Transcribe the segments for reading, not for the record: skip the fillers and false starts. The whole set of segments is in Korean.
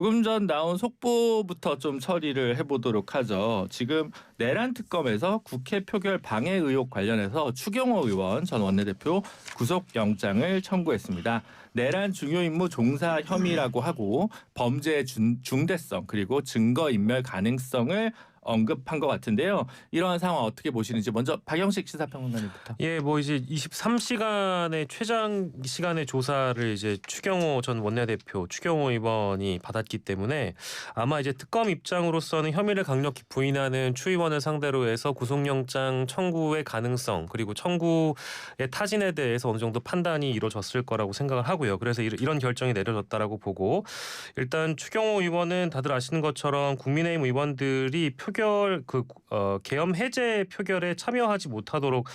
조금 전 나온 속보부터 좀 처리를 해보도록 하죠. 지금 내란 특검에서 국회 표결 방해 의혹 관련해서 추경호 의원 전 원내대표 구속영장을 청구했습니다. 내란 중요 임무 종사 혐의라고 하고 범죄의 중대성 그리고 증거인멸 가능성을 언급한 것 같은데요. 이러한 상황 어떻게 보시는지 먼저 박영식 시사평론가님부터. 예, 뭐 이제 23시간의 최장 시간의 조사를 이제 추경호 전 원내대표, 추경호 의원이 받았기 때문에 아마 이제 특검 입장으로서는 혐의를 강력히 부인하는 추 의원을 상대로 해서 구속영장 청구의 가능성 그리고 청구의 타진에 대해서 어느 정도 판단이 이루어졌을 거라고 생각을 하고요. 그래서 이런 결정이 내려졌다라고 보고 일단 추경호 의원은 다들 아시는 것처럼 국민의힘 의원들이 표결 계엄 해제 표결에 참여하지 못하도록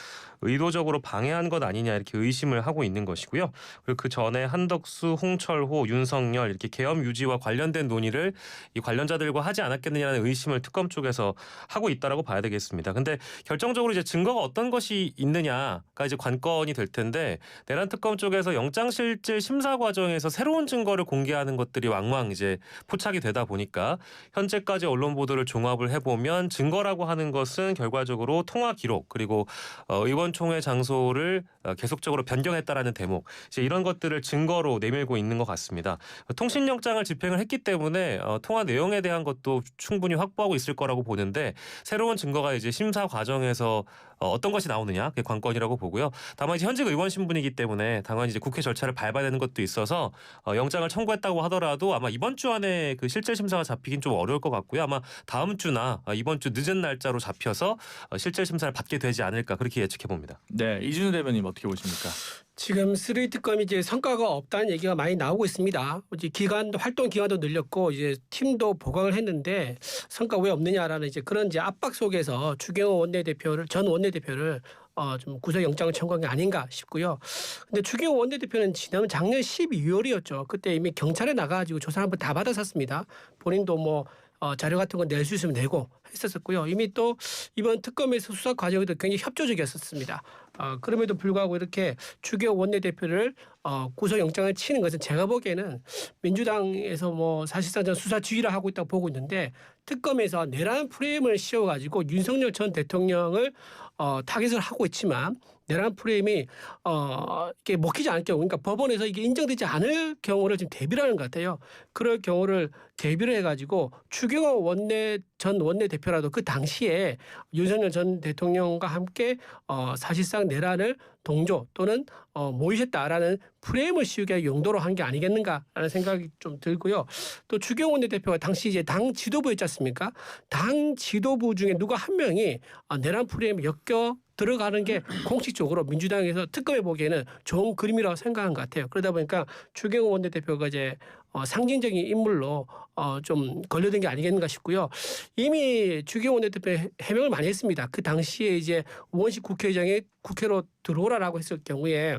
의도적으로 방해한 것 아니냐 이렇게 의심을 하고 있는 것이고요. 그리고 그 전에 한덕수, 홍철호, 윤석열 이렇게 계엄 유지와 관련된 논의를 이 관련자들과 하지 않았겠느냐는 의심을 특검 쪽에서 하고 있다라고 봐야 되겠습니다. 근데 결정적으로 이제 증거가 어떤 것이 있느냐가 이제 관건이 될 텐데 내란 특검 쪽에서 영장실질 심사 과정에서 새로운 증거를 공개하는 것들이 왕왕 이제 포착이 되다 보니까 현재까지 언론 보도를 종합을 해보면 증거라고 하는 것은 결과적으로 통화 기록 그리고 의원총회 장소를 계속적으로 변경했다라는 대목 이제 이런 것들을 증거로 내밀고 있는 것 같습니다. 통신영장을 집행을 했기 때문에 통화 내용에 대한 것도 충분히 확보하고 있을 거라고 보는데 새로운 증거가 이제 심사 과정에서 어떤 것이 나오느냐 그게 관건이라고 보고요. 다만 이제 현직 의원 신분이기 때문에 당연히 이제 국회 절차를 밟아야 되는 것도 있어서 영장을 청구했다고 하더라도 아마 이번 주 안에 그 실질 심사가 잡히긴 좀 어려울 것 같고요. 아마 다음 주나 이번 주 늦은 날짜로 잡혀서 실질 심사를 받게 되지 않을까 그렇게 예측해 봅니다. 네, 이준우 대변인 어떻게 보십니까? 지금 쓰리 특검이 이제 성과가 없다는 얘기가 많이 나오고 있습니다. 이제 활동 기간도 늘렸고 이제 팀도 보강을 했는데 성과 왜 없느냐라는 이제 그런 이제 압박 속에서 추경호 전 원내대표를 좀 구속영장을 청구한 게 아닌가 싶고요. 근데 추경호 원내대표는 지난 작년 12월이었죠. 그때 이미 경찰에 나가가지고 조사 한번 다 받았었습니다. 본인도 뭐 자료 같은 거 낼 수 있으면 내고 했었고요. 이미 또 이번 특검에서 수사 과정에도 굉장히 협조적이었었습니다. 그럼에도 불구하고 이렇게 추경호 원내대표를 구속영장을 치는 것은 제가 보기에는 민주당에서 뭐 사실상 전 수사 지휘를 하고 있다고 보고 있는데 특검에서 내란 프레임을 씌워가지고 윤석열 전 대통령을 타겟을 하고 있지만 내란 프레임이 이게 먹히지 않을 경우 그러니까 법원에서 이게 인정되지 않을 경우를 지금 대비를 하는 것 같아요. 그럴 경우를 대비를 해가지고 추경호 전 원내대표라도 그 당시에 윤석열 전 대통령과 함께 사실상 내란을 동조 또는 모의했다라는 프레임을 씌우게 용도로 한 게 아니겠는가라는 생각이 좀 들고요. 또 추경호 원내대표가 당시 이제 당 지도부였지 않습니까? 당 지도부 중에 누가 한 명이 내란 프레임에 엮여 들어가는 게 공식적으로 민주당에서 특검해 보기에는 좋은 그림이라고 생각한 것 같아요. 그러다 보니까 추경호 원내대표가 이제 상징적인 인물로 좀 걸려든 게 아니겠는가 싶고요. 이미 추경호 원내대표 해명을 많이 했습니다. 그 당시에 이제 우원식 국회의장이 국회로 들어오라라고 했을 경우에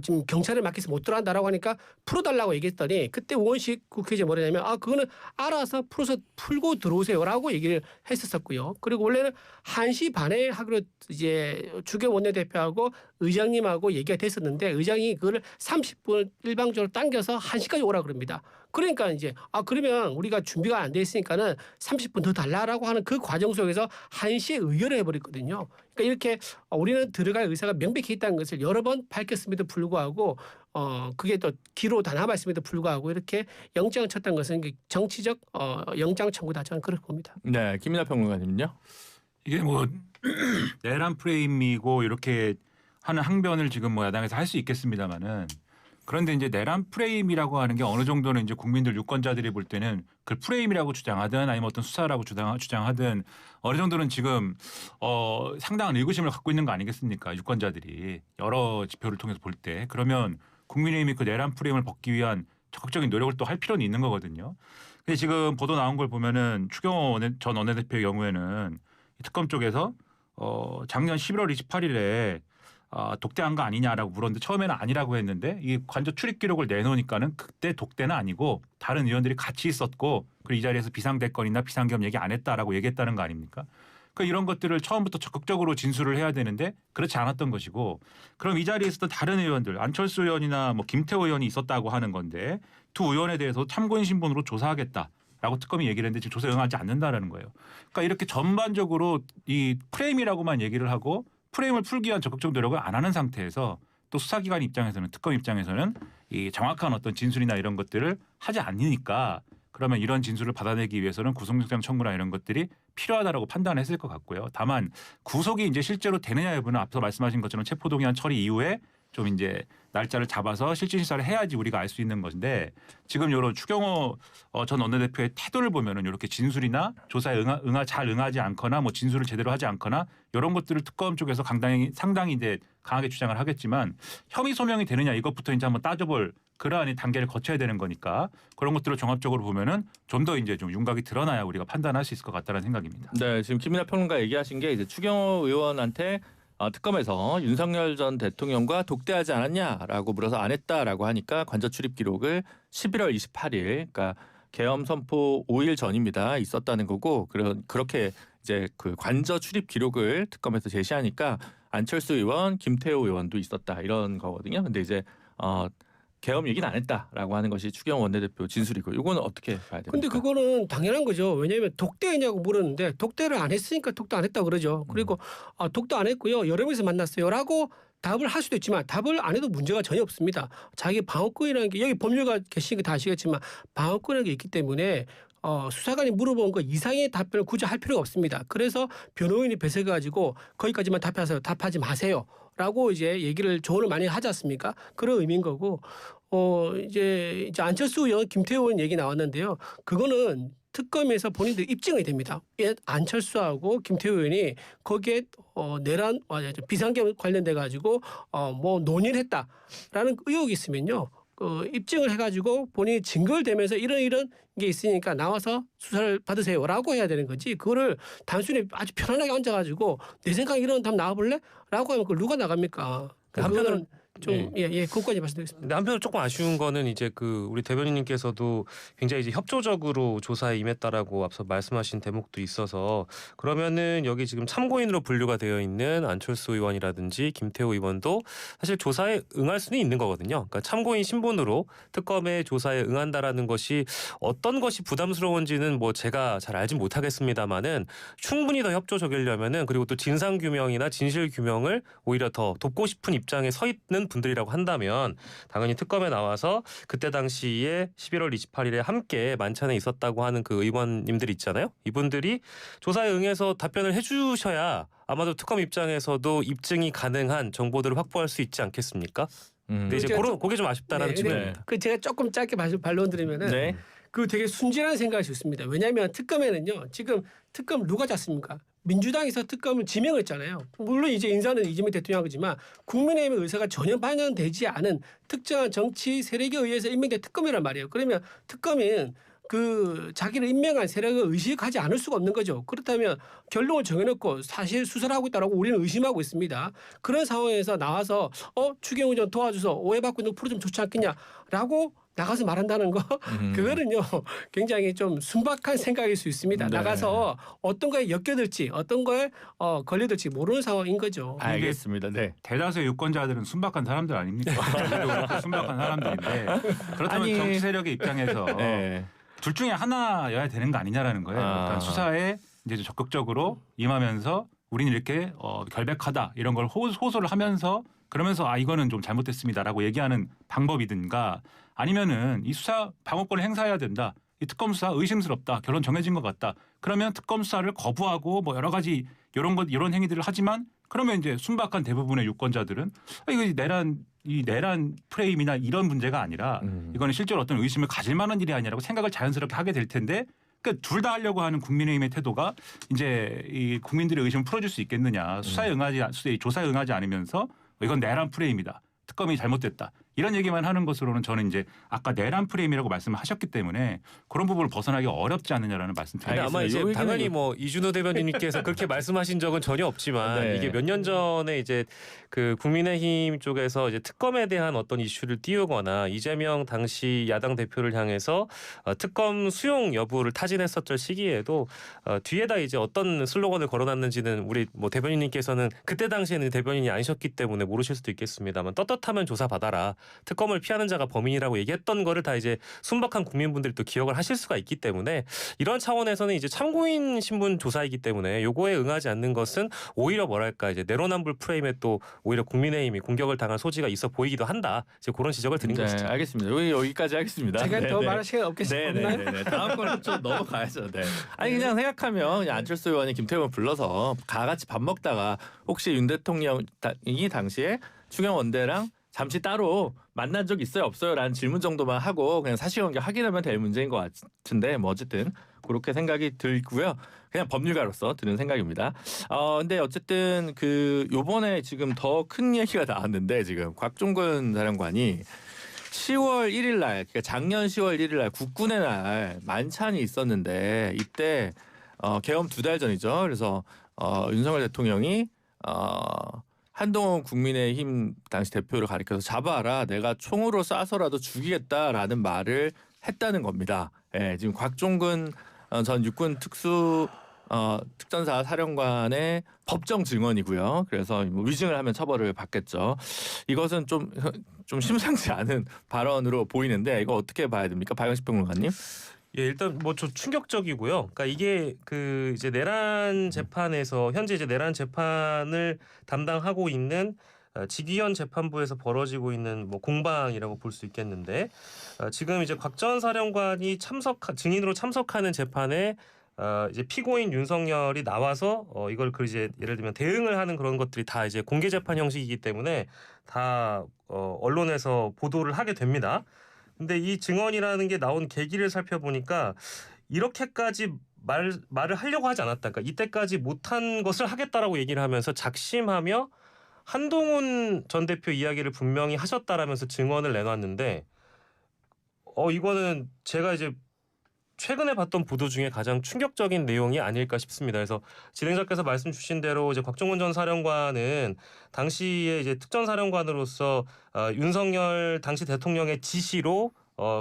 지금 경찰에 맡겨서 못 들어간다라고 하니까 풀어달라고 얘기했더니 그때 우원식 국회의장이 뭐냐면 그거는 알아서 풀고 들어오세요라고 얘기를 했었고요. 그리고 원래는 1시 반에 하기로 이제 추경호 원내대표하고 의장님하고 얘기가 됐었는데 의장이 그거를 30분 일방적으로 당겨서 1시까지 오라 그럽니다. 그러니까 이제 그러면 우리가 준비가 안 돼 있으니까는 30분 더 달라라고 하는 그 과정 속에서 1시에 의결을 해버렸거든요. 그러니까 이렇게 우리는 들어갈 의사가 명백히 있다는 것을 여러 번 밝혔음에도 불구하고 그게 또 기로 다 남아있음에도 불구하고 이렇게 영장을 쳤다는 것은 정치적 영장 청구다 저는 그렇게 봅니다. 네, 김민하 평론가님은요? 이게 뭐 내란 프레임이고 이렇게 하는 항변을 지금 뭐 야당에서 할 수 있겠습니다만은 그런데 이제 내란 프레임이라고 하는 게 어느 정도는 이제 국민들 유권자들이 볼 때는 그 프레임이라고 주장하든 아니면 어떤 수사라고 주장하든 어느 정도는 지금 상당한 의구심을 갖고 있는 거 아니겠습니까? 유권자들이 여러 지표를 통해서 볼 때 그러면 국민의힘이 그 내란 프레임을 벗기 위한 적극적인 노력을 또 할 필요는 있는 거거든요. 근데 지금 보도 나온 걸 보면은 추경호 전 원내대표의 경우에는 특검 쪽에서 작년 11월 28일에 독대한 거 아니냐라고 물었는데 처음에는 아니라고 했는데 이 관저 출입 기록을 내놓으니까는 그때 독대는 아니고 다른 의원들이 같이 있었고 그리고 이 자리에서 비상대건이나 비상계엄 얘기 안 했다라고 얘기했다는 거 아닙니까? 그 이런 것들을 처음부터 적극적으로 진술을 해야 되는데 그렇지 않았던 것이고 그럼 이 자리에 있었던 다른 의원들 안철수 의원이나 뭐 김태호 의원이 있었다고 하는 건데 두 의원에 대해서 참고인 신분으로 조사하겠다라고 특검이 얘기를 했는데 지금 조사에 응하지 않는다라는 거예요. 그러니까 이렇게 전반적으로 이 프레임이라고만 얘기를 하고 프레임을 풀기 위한 적극적 노력을 안 하는 상태에서 또 수사기관 입장에서는 특검 입장에서는 이 정확한 어떤 진술이나 이런 것들을 하지 않으니까 그러면 이런 진술을 받아내기 위해서는 구속영장 청구나 이런 것들이 필요하다라고 판단했을 것 같고요. 다만 구속이 이제 실제로 되느냐 여부는 앞서 말씀하신 것처럼 체포동의안 처리 이후에 좀 이제 날짜를 잡아서 실질 심사를 해야지 우리가 알 수 있는 것인데 지금 이런 추경호 전 원내대표의 태도를 보면은 이렇게 진술이나 조사에 잘 응하지 않거나 뭐 진술을 제대로 하지 않거나 이런 것들을 특검 쪽에서 상당히 이제 강하게 주장을 하겠지만 혐의 소명이 되느냐 이것부터 이제 한번 따져볼 그러한 단계를 거쳐야 되는 거니까 그런 것들을 종합적으로 보면은 좀 더 이제 좀 윤곽이 드러나야 우리가 판단할 수 있을 것 같다는 생각입니다. 네, 지금 김민하 평론가 얘기하신 게 이제 추경호 의원한테 특검에서 윤석열 전 대통령과 독대하지 않았냐라고 물어서 안 했다라고 하니까 관저 출입 기록을 11월 28일, 그러니까 계엄 선포 5일 전입니다. 있었다는 거고 그렇게 이제 그 관저 출입 기록을 특검에서 제시하니까 안철수 의원, 김태호 의원도 있었다 이런 거거든요. 근데 이제 계엄 얘기는 안 했다라고 하는 것이 추경호 원내대표 진술이고 이거는 어떻게 봐야 됩니까? 근데 그거는 당연한 거죠. 왜냐하면 독대했냐고 물었는데 독대를 안 했으니까 독도 안 했다고 그러죠. 그리고 독도 안 했고요. 여러 명이서 만났어요라고 답을 할 수도 있지만 답을 안 해도 문제가 전혀 없습니다. 자기 방어권이라는 게 여기 법률가 계시니까 다 아시겠지만 방어권이라는 게 있기 때문에 수사관이 물어본 거 이상의 답변을 굳이 할 필요가 없습니다. 그래서 변호인이 배석해가지고 거기까지만 답하세요. 답하지 마세요. 라고 이제 조언을 많이 하지 않습니까? 그런 의미인 거고, 이제 안철수 의원, 김태호 의원 얘기 나왔는데요. 그거는 특검에서 본인들 입증이 됩니다. 안철수하고 김태호 의원이 거기에 내란 비상계엄 관련돼 가지고 뭐 논의를 했다라는 의혹이 있으면요. 입증을 해가지고 본인이 증거를 대면서 이런 게 있으니까 나와서 수사를 받으세요라고 해야 되는 거지. 그거를 단순히 아주 편안하게 앉아가지고 내 생각에 이런 답 나와볼래? 라고 하면 그걸 누가 나갑니까? 한편으로는 좀 그것까지 말씀드리겠습니다. 근데 한편으로 조금 아쉬운 거는 이제 그 우리 대변인님께서도 굉장히 이제 협조적으로 조사에 임했다라고 앞서 말씀하신 대목도 있어서 그러면은 여기 지금 참고인으로 분류가 되어 있는 안철수 의원이라든지 김태호 의원도 사실 조사에 응할 수는 있는 거거든요. 그러니까 참고인 신분으로 특검의 조사에 응한다라는 것이 어떤 것이 부담스러운지는 뭐 제가 잘 알진 못하겠습니다만은 충분히 더 협조적이려면은 그리고 또 진상 규명이나 진실 규명을 오히려 더 돕고 싶은 입장에 서 있는 분들이라고 한다면 당연히 특검에 나와서 그때 당시에 11월 28일에 함께 만찬에 있었다고 하는 그 의원님들 있잖아요. 이분들이 조사에 응해서 답변을 해주셔야 아마도 특검 입장에서도 입증이 가능한 정보들을 확보할 수 있지 않겠습니까? 근데 이제 그게 좀 아쉽다라는 측면입니다. 그 제가 조금 짧게 반론 드리면은 네. 그 되게 순진한 생각이 좋습니다. 왜냐하면 특검에는요. 지금 특검 누가 짰습니까? 민주당에서 특검을 지명했잖아요. 물론 이제 인사는 이재명 대통령이지만 국민의힘의 의사가 전혀 반영되지 않은 특정한 정치 세력에 의해서 임명된 특검이란 말이에요. 그러면 특검은 그 자기를 임명한 세력을 의식하지 않을 수가 없는 거죠. 그렇다면 결론을 정해놓고 사실 수사를 하고 있다라고 우리는 의심하고 있습니다. 그런 상황에서 나와서 추경호 좀 도와줘서 오해받고 있는 거 풀어주면 좋지 않겠냐라고 나가서 말한다는 거 그거는요 굉장히 좀 순박한 생각일 수 있습니다. 네. 나가서 어떤 거에 엮여들지 어떤 거에 걸려들지 모르는 상황인 거죠. 알겠습니다. 네. 대다수의 유권자들은 순박한 사람들 아닙니까? 그렇게 순박한 사람들인데 그렇다면 정치 세력의 입장에서 네. 둘 중에 하나여야 되는 거 아니냐라는 거예요. 그러니까 수사에 이제 적극적으로 임하면서 우리는 이렇게 결백하다 이런 걸 호소를 하면서 그러면서 이거는 좀 잘못됐습니다라고 얘기하는 방법이든가 아니면은 이 수사 방어권을 행사해야 된다. 이 특검 수사 의심스럽다. 결론 정해진 것 같다. 그러면 특검 수사를 거부하고 뭐 여러 가지 이런 행위들을 하지만 그러면 이제 순박한 대부분의 유권자들은 이 내란 프레임이나 이런 문제가 아니라 이거는 실제로 어떤 의심을 가질 만한 일이 아니라고 생각을 자연스럽게 하게 될 텐데 그러니까 둘 다 하려고 하는 국민의힘의 태도가 이제 이 국민들의 의심을 풀어줄 수 있겠느냐. 조사에 응하지 않으면서 이건 내란 프레임이다. 특검이 잘못됐다. 이런 얘기만 하는 것으로는 저는 이제 아까 내란 프레임이라고 말씀하셨기 때문에 그런 부분을 벗어나기 어렵지 않느냐라는 말씀 근데 드립니다. 아마 이제 요 얘기는 당연히 뭐 이준호 대변인님께서 그렇게 말씀하신 적은 전혀 없지만 네. 이게 몇 년 전에 이제 그 국민의힘 쪽에서 이제 특검에 대한 어떤 이슈를 띄우거나 이재명 당시 야당 대표를 향해서 특검 수용 여부를 타진했었던 시기에도 뒤에다 이제 어떤 슬로건을 걸어놨는지는 우리 뭐 대변인님께서는 그때 당시에는 대변인이 아니셨기 때문에 모르실 수도 있겠습니다만 떳떳하면 조사받아라. 특검을 피하는 자가 범인이라고 얘기했던 거를 다 이제 순박한 국민분들이 또 기억을 하실 수가 있기 때문에 이런 차원에서는 이제 참고인 신분 조사이기 때문에 요거에 응하지 않는 것은 오히려 뭐랄까 이제 내로남불 프레임에 또 오히려 국민의힘이 공격을 당할 소지가 있어 보이기도 한다. 이제 그런 지적을 드린 네, 것이죠. 알겠습니다. 여기까지 하겠습니다. 제가 네, 더 네. 말할 시간 없겠습니다. 네네네. 다음 거는 좀 넘어가야죠. 네. 아니 그냥 생각하면 그냥 안철수 의원이 김태형을 불러서 다 같이 밥 먹다가 혹시 윤 대통령이 당시에 추경 원대랑 잠시 따로 만난 적 있어요 없어요? 라는 질문 정도만 하고 그냥 사실관계 확인하면 될 문제인 것 같은데 뭐 어쨌든 그렇게 생각이 들고요. 그냥 법률가로서 드는 생각입니다. 근데 어쨌든 그 요번에 지금 더 큰 얘기가 나왔는데 지금 곽종근 사령관이 10월 1일 날 그러니까 작년 10월 1일 날 국군의 날 만찬이 있었는데 이때 개엄 2달 전이죠. 그래서 윤석열 대통령이 한동훈 국민의힘 당시 대표를 가리켜서 잡아라 내가 총으로 쏴서라도 죽이겠다라는 말을 했다는 겁니다. 예, 지금 곽종근 전 육군 특전사 사령관의 법정 증언이고요. 그래서 뭐 위증을 하면 처벌을 받겠죠. 이것은 좀 심상치 않은 발언으로 보이는데 이거 어떻게 봐야 됩니까, 박영식 평론가님? 예, 일단 뭐 좀 충격적이고요. 그러니까 이게 그 이제 내란 재판에서 현재 이제 내란 재판을 담당하고 있는 직위원 재판부에서 벌어지고 있는 뭐 공방이라고 볼 수 있겠는데 지금 이제 곽 전 사령관이 증인으로 참석하는 재판에 이제 피고인 윤석열이 나와서 이걸 그 이제 예를 들면 대응을 하는 그런 것들이 다 이제 공개 재판 형식이기 때문에 다 언론에서 보도를 하게 됩니다. 근데 이 증언이라는 게 나온 계기를 살펴보니까 이렇게까지 말을 하려고 하지 않았다. 그러니까 이때까지 못한 것을 하겠다라고 얘기를 하면서 작심하며 한동훈 전 대표 이야기를 분명히 하셨다라면서 증언을 내놨는데 이거는 제가 이제 최근에 봤던 보도 중에 가장 충격적인 내용이 아닐까 싶습니다. 그래서 진행자께서 말씀 주신 대로 이제 곽종근 전 사령관은 당시에 이제 특전사령관으로서 윤석열 당시 대통령의 지시로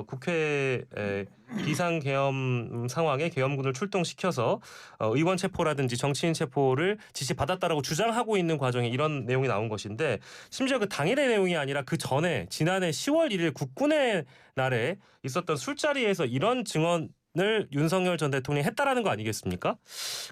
국회 비상계엄 상황에 계엄군을 출동시켜서 의원 체포라든지 정치인 체포를 지시받았다라고 주장하고 있는 과정에 이런 내용이 나온 것인데 심지어 그 당일의 내용이 아니라 그 전에 지난해 10월 1일 국군의 날에 있었던 술자리에서 이런 증언을 윤석열 전 대통령이 했다라는 거 아니겠습니까?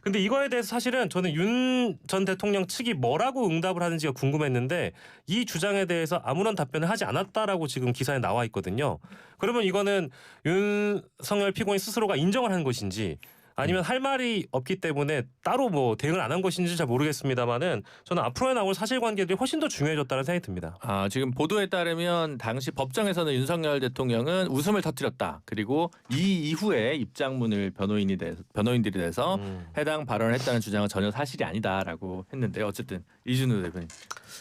근데 이거에 대해서 사실은 저는 윤 전 대통령 측이 뭐라고 응답을 하는지가 궁금했는데 이 주장에 대해서 아무런 답변을 하지 않았다라고 지금 기사에 나와 있거든요. 그러면 이거는 윤석열 피고인 스스로가 인정을 한 것인지 아니면 할 말이 없기 때문에 따로 뭐 대응을 안 한 것인지 잘 모르겠습니다만은 저는 앞으로에 나올 사실관계들이 훨씬 더 중요해졌다는 생각이 듭니다. 지금 보도에 따르면 당시 법정에서는 윤석열 대통령은 웃음을 터뜨렸다. 그리고 이 이후에 입장문을 변호인들이 내서 해당 발언을 했다는 주장은 전혀 사실이 아니다라고 했는데 어쨌든 이준우 대변인.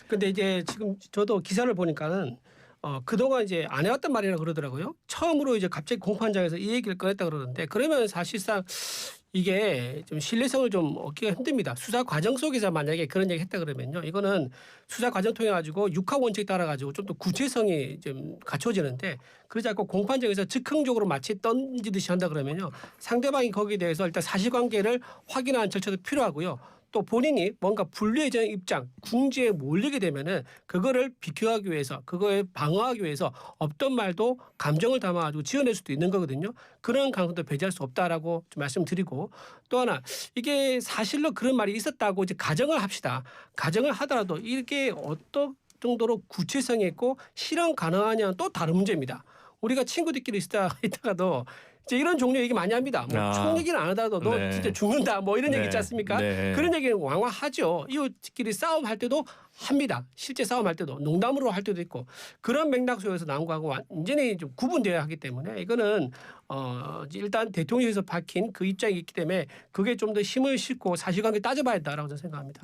근데 이제 지금 저도 기사를 보니까는 그동안 이제 안 해왔단 말이라 그러더라고요. 처음으로 이제 갑자기 공판장에서 이 얘기를 꺼냈다 그러는데 그러면 사실상 이게 좀 신뢰성을 좀 얻기가 힘듭니다. 수사 과정 속에서 만약에 그런 얘기 했다 그러면요. 이거는 수사 과정 통해 가지고 육하 원칙 따라 가지고 좀 더 구체성이 좀 갖춰지는데 그러지 않고 공판장에서 즉흥적으로 마치 던지듯이 한다 그러면요. 상대방이 거기에 대해서 일단 사실관계를 확인하는 절차도 필요하고요. 또 본인이 뭔가 불리해진 입장, 궁지에 몰리게 되면은 그거를 비교하기 위해서, 그거에 방어하기 위해서 없던 말도 감정을 담아가지고 지어낼 수도 있는 거거든요. 그런 가능성도 배제할 수 없다라고 좀 말씀드리고 또 하나 이게 사실로 그런 말이 있었다고 이제 가정을 합시다. 가정을 하더라도 이게 어떤 정도로 구체성이 있고 실현 가능하냐는 또 다른 문제입니다. 우리가 친구들끼리 있다가도 이제 이런 종류 얘기 많이 합니다. 뭐 총 얘기는 안 하더라도 너 네. 진짜 죽는다 뭐 이런 얘기 있지 않습니까? 네. 그런 얘기는 왕왕 하죠. 이웃끼리 싸움할 때도 합니다. 실제 싸움할 때도 농담으로 할 때도 있고 그런 맥락 속에서 나온 거하고 완전히 좀 구분되어야 하기 때문에 이거는 일단 대통령에서 밝힌 그 입장이 있기 때문에 그게 좀 더 힘을 싣고 사실관계 따져봐야 한다라고 저는 생각합니다.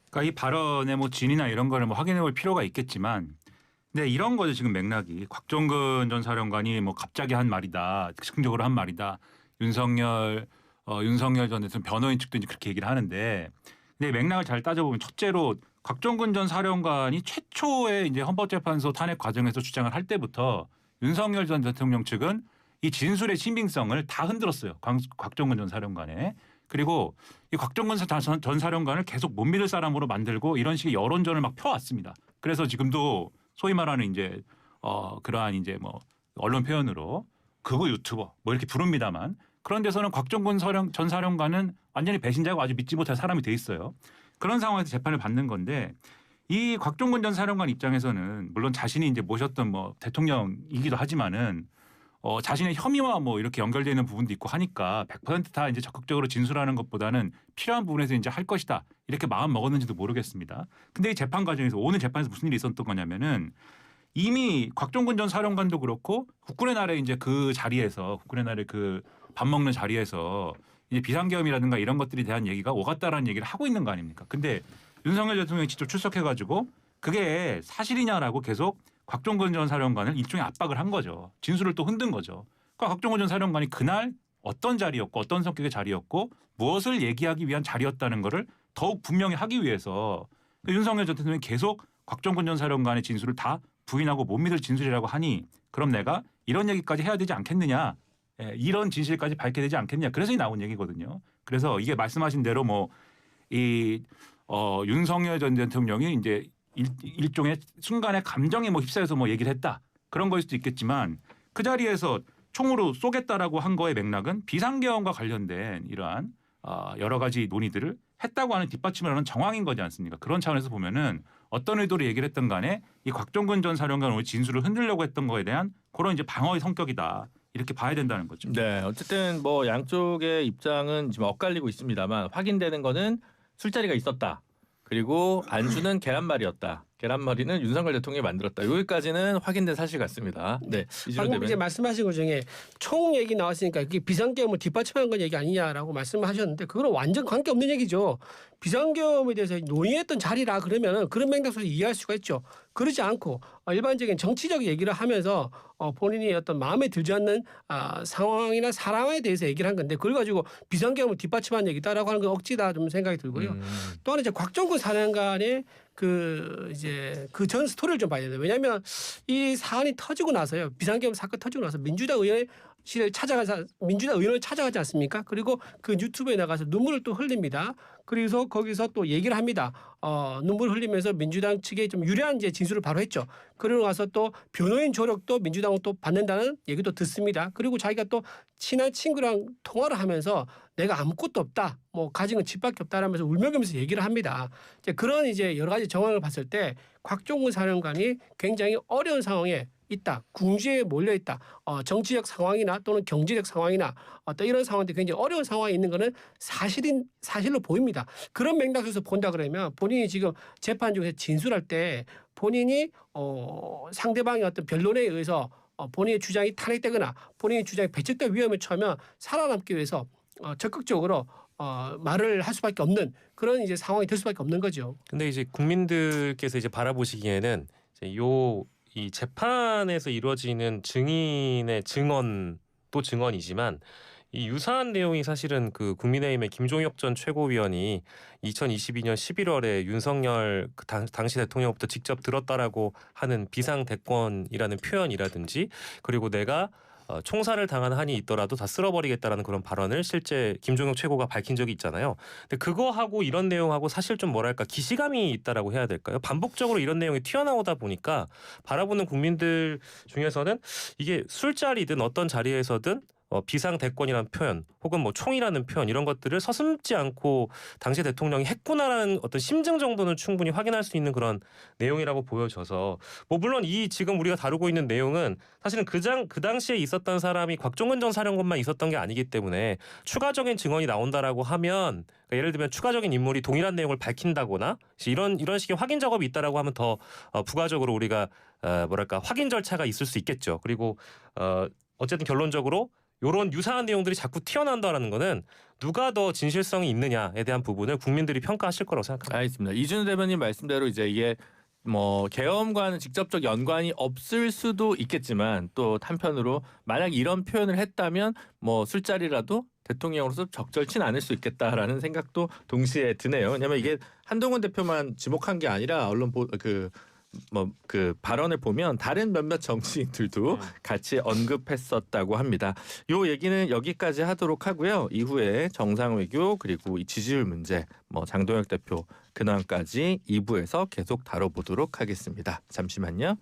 그러니까 이 발언의 뭐 진위나 이런 거를 뭐 확인해 볼 필요가 있겠지만 네, 이런 거죠 지금 맥락이. 곽종근 전 사령관이 뭐 갑자기 한 말이다, 즉흥적으로 한 말이다. 윤석열 전 대통령 변호인 측도 이제 그렇게 얘기를 하는데, 근데 맥락을 잘 따져보면 첫째로 곽종근 전 사령관이 최초의 이제 헌법재판소 탄핵 과정에서 주장을 할 때부터 윤석열 전 대통령 측은 이 진술의 신빙성을 다 흔들었어요. 곽종근 전 사령관에. 그리고 이 곽종근 전 사령관을 계속 못 믿을 사람으로 만들고 이런 식의 여론전을 막 펴왔습니다. 그래서 지금도 소위 말하는 이제 그러한 이제 뭐 언론 표현으로 극우 유튜버 뭐 이렇게 부릅니다만, 그런 데서는 곽종근 전 사령관은 완전히 배신자고 아주 믿지 못할 사람이 돼 있어요. 그런 상황에서 재판을 받는 건데, 이 곽종근 전 사령관 입장에서는 물론 자신이 이제 모셨던 뭐 대통령이기도 하지만은 자신의 혐의와 뭐 이렇게 연결되는 부분도 있고 하니까 100% 이제 적극적으로 진술하는 것보다는 필요한 부분에서 이제 할 것이다, 이렇게 마음 먹었는지도 모르겠습니다. 근데 이 재판 과정에서 오늘 재판에서 무슨 일이 있었던 거냐면은, 이미 곽종근 전 사령관도 그렇고 국군의 날에 이제 그 자리에서, 국군의 날에 그 밥 먹는 자리에서 이제 비상계엄이라든가 이런 것들에 대한 얘기가 오갔다라는 얘기를 하고 있는 거 아닙니까? 근데 윤석열 대통령이 직접 출석해가지고 그게 사실이냐라고 계속 곽종근 전 사령관을 일종의 압박을 한 거죠. 진술을 또 흔든 거죠. 그러니까 곽종근 전 사령관이 그날 어떤 자리였고 어떤 성격의 자리였고 무엇을 얘기하기 위한 자리였다는 거를 더욱 분명히 하기 위해서 윤석열 전 대통령이 계속 곽종근 전 사령관의 진술을 다 부인하고 못 믿을 진술이라고 하니, 그럼 내가 이런 얘기까지 해야 되지 않겠느냐, 이런 진실까지 밝혀야 되지 않겠냐, 그래서 나온 얘기거든요. 그래서 이게 말씀하신 대로 뭐 이 윤석열 전 대통령이 이제 일종의 순간의 감정에 뭐 휩싸여서 뭐 얘기를 했다, 그런 거일 수도 있겠지만, 그 자리에서 총으로 쏘겠다라고 한 거의 맥락은 비상계엄과 관련된 이러한 여러 가지 논의들을 했다고 하는 뒷받침을 하는 정황인 거지 않습니까? 그런 차원에서 보면은 어떤 의도로 얘기를 했던 간에 이 곽종근 전 사령관의 진술을 흔들려고 했던 거에 대한 그런 이제 방어의 성격이다, 이렇게 봐야 된다는 거죠. 네, 어쨌든 뭐 양쪽의 입장은 지금 엇갈리고 있습니다만, 확인되는 거는 술자리가 있었다. 그리고 안주는 계란말이었다. 계란말이는 윤석열 대통령이 만들었다. 여기까지는 확인된 사실 같습니다. 네, 방금 이제 말씀하신 것 중에 총 얘기 나왔으니까 그게 비상계엄을 뒷받침한 건 얘기 아니냐라고 말씀하셨는데, 그거는 완전 관계없는 얘기죠. 비상계엄에 대해서 논의했던 자리라 그러면은 그런 맥락 속에서 이해할 수가 있죠. 그러지 않고 일반적인 정치적 얘기를 하면서 본인이 어떤 마음에 들지 않는 상황이나 사람에 대해서 얘기를 한 건데, 그걸 가지고 비상계엄을 뒷받침한 얘기다라고 하는 건 억지다 좀 생각이 들고요. 또 하나 이제 곽종근 사령관의 그 전 스토리를 좀 봐야 돼요. 왜냐하면 이 사안이 터지고 나서요, 비상계엄 사건 터지고 나서 민주당 의원을 찾아가지 않습니까? 그리고 그 유튜브에 나가서 눈물을 또 흘립니다. 그래서 거기서 또 얘기를 합니다. 눈물 흘리면서 민주당 측에 좀 유리한 이제 진술을 바로 했죠. 그러고 나서 또 변호인 조력도 민주당은 또 받는다는 얘기도 듣습니다. 그리고 자기가 또 친한 친구랑 통화를 하면서 내가 아무것도 없다, 뭐 가진 건 집밖에 없다라면서 울먹이면서 얘기를 합니다. 이제 그런 이제 여러 가지 정황을 봤을 때 곽종근 사령관이 굉장히 어려운 상황에 있다, 궁지에 몰려 있다, 정치적 상황이나 또는 경제적 상황이나 어떤 이런 상황들 굉장히 어려운 상황에 있는 거는 사실로 보입니다. 그런 맥락에서 본다 그러면 본인이 지금 재판 중에서 진술할 때 본인이 상대방의 어떤 변론에 의해서 본인의 주장이 탄핵되거나 본인의 주장이 배척될 위험에 처하면 살아남기 위해서 적극적으로 말을 할 수밖에 없는 그런 이제 상황이 될 수밖에 없는 거죠. 근데 이제 국민들께서 이제 바라보시기에는 이제 이 재판에서 이루어지는 증인의 증언도 증언이지만, 이 유사한 내용이 사실은 그 국민의힘의 김종혁 전 최고위원이 2022년 11월에 윤석열 그 당시 대통령부터 직접 들었다라고 하는 비상대권이라는 표현이라든지, 그리고 내가 총살을 당한 한이 있더라도 다 쓸어버리겠다라는 그런 발언을 실제 김종혁 최고가 밝힌 적이 있잖아요. 근데 그거하고 이런 내용하고 사실 좀 뭐랄까 기시감이 있다라고 해야 될까요? 반복적으로 이런 내용이 튀어나오다 보니까 바라보는 국민들 중에서는 이게 술자리든 어떤 자리에서든 비상대권이라는 표현 혹은 뭐 총이라는 표현, 이런 것들을 서슴지 않고 당시 대통령이 했구나라는 어떤 심증 정도는 충분히 확인할 수 있는 그런 내용이라고 보여져서, 뭐 물론 이 지금 우리가 다루고 있는 내용은 사실은 그 당시에 있었던 사람이 곽종근 전 사령관만 있었던 게 아니기 때문에 추가적인 증언이 나온다라고 하면, 그러니까 예를 들면 추가적인 인물이 동일한 내용을 밝힌다거나 이런 식의 확인 작업이 있다라고 하면 더 부가적으로 우리가 뭐랄까 확인 절차가 있을 수 있겠죠. 그리고 어쨌든 결론적으로 이런 유사한 내용들이 자꾸 튀어나온다라는 거는 누가 더 진실성이 있느냐에 대한 부분을 국민들이 평가하실 거라고 생각합니다. 알겠습니다. 이준우 대변인 말씀대로 이제 이게 뭐 계엄과는 직접적 연관이 없을 수도 있겠지만 또 한편으로 만약 이런 표현을 했다면 뭐 술자리라도 대통령으로서 적절치는 않을 수 있겠다라는 생각도 동시에 드네요. 왜냐하면 이게 한동훈 대표만 지목한 게 아니라 언론 그 발언을 보면 다른 몇몇 정치인들도 같이 언급했었다고 합니다. 요 얘기는 여기까지 하도록 하고요. 이후에 정상외교 그리고 이 지지율 문제, 뭐 장동혁 대표 근황까지 2부에서 계속 다뤄보도록 하겠습니다. 잠시만요.